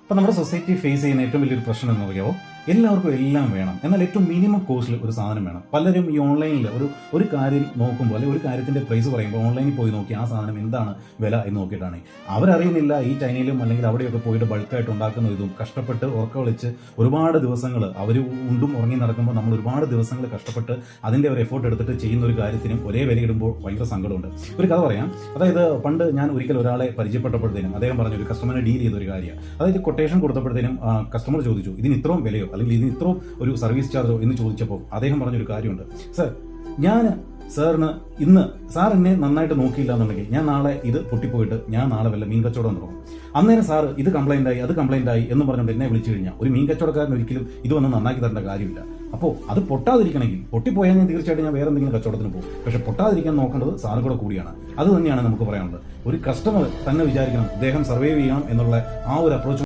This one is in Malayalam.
അപ്പോൾ നമ്മുടെ സൊസൈറ്റി ഫേസ് ചെയ്യുന്ന ഏറ്റവും വലിയൊരു പ്രശ്നം എന്ന് പറയുമോ, എല്ലാവർക്കും എല്ലാം വേണം, എന്നാൽ ഏറ്റവും മിനിമം കോസ്റ്റിൽ ഒരു സാധനം വേണം. പലരും ഈ ഓൺലൈനിൽ ഒരു കാര്യം നോക്കുമ്പോൾ അല്ലെങ്കിൽ ഒരു കാര്യത്തിൻ്റെ പ്രൈസ് പറയുമ്പോൾ ഓൺലൈനിൽ പോയി നോക്കി ആ സാധനം എന്താണ് വില എന്ന് നോക്കിയിട്ടാണ്. അവരറിയുന്നില്ല ഈ ചൈനയിലും അല്ലെങ്കിൽ അവിടെയൊക്കെ പോയിട്ട് ബൾക്കായിട്ട് ഉണ്ടാക്കുന്ന ഇതും കഷ്ടപ്പെട്ട് ഉറക്കം വിളിച്ച് ഒരുപാട് ദിവസങ്ങൾ അവർ ഉണ്ടും ഉറങ്ങി നടക്കുമ്പോൾ നമ്മൾ ഒരുപാട് ദിവസങ്ങൾ കഷ്ടപ്പെട്ട് അതിൻ്റെ ഒരു എഫേർട്ട് എടുത്തിട്ട് ചെയ്യുന്ന ഒരു കാര്യത്തിനും ഒരേ വില ഇടുമ്പോൾ ഭയങ്കര സങ്കടമുണ്ട്. ഒരു കഥ പറയാം. അതായത് പണ്ട് ഞാൻ ഒരിക്കൽ ഒരാളെ പരിചയപ്പെട്ടപ്പോഴത്തേനും അദ്ദേഹം പറഞ്ഞ ഒരു കസ്റ്റമറിനെ ഡീൽ ചെയ്തൊരു കാര്യമാണ്. അതായത് കൊട്ടേഷൻ കൊടുത്തപ്പോഴത്തേനും കസ്റ്റമർ ചോദിച്ചു, ഇതിന് ഇത്രയും വിലയോ അല്ലെങ്കിൽ ഇതിന് ഇത്രയും ഒരു സർവീസ് ചാർജോ എന്ന് ചോദിച്ചപ്പോൾ അദ്ദേഹം പറഞ്ഞൊരു കാര്യമുണ്ട്. സർ, ഞാൻ സാറിന് ഇന്ന് സാർ എന്നെ നന്നായിട്ട് നോക്കിയില്ല എന്നുണ്ടെങ്കിൽ ഞാൻ നാളെ ഇത് പൊട്ടിപ്പോയിട്ട് ഞാൻ നാളെ വല്ല മീൻ കച്ചവടം തുടങ്ങും. അന്നേരം സാർ ഇത് കംപ്ലൈൻ്റ് ആയി അത് കംപ്ലൈൻ്റ് ആയി എന്ന് പറഞ്ഞുകൊണ്ട് എന്നെ വിളിച്ചു കഴിഞ്ഞാൽ ഒരു മീൻ കച്ചവടക്കാരൻ ഒരിക്കലും ഇത് വന്ന് നന്നാക്കി തരേണ്ട കാര്യമില്ല. അപ്പോൾ അത് പൊട്ടാതിരിക്കണമെങ്കിൽ, പൊട്ടിപ്പോയാൽ ഞാൻ തീർച്ചയായിട്ടും ഞാൻ വേറെ എന്തെങ്കിലും കച്ചവടത്തിന് പോകും. പക്ഷെ പൊട്ടാതിരിക്കാൻ നോക്കേണ്ടത് സാറ് കൂടെ കൂടിയാണ്. അത് തന്നെയാണ് നമുക്ക് പറയാനുള്ളത്. ഒരു കസ്റ്റമർ തന്നെ വിചാരിക്കണം, അദ്ദേഹം സർവൈവ് ചെയ്യണം എന്നുള്ള ആ ഒരു അപ്രോച്ച്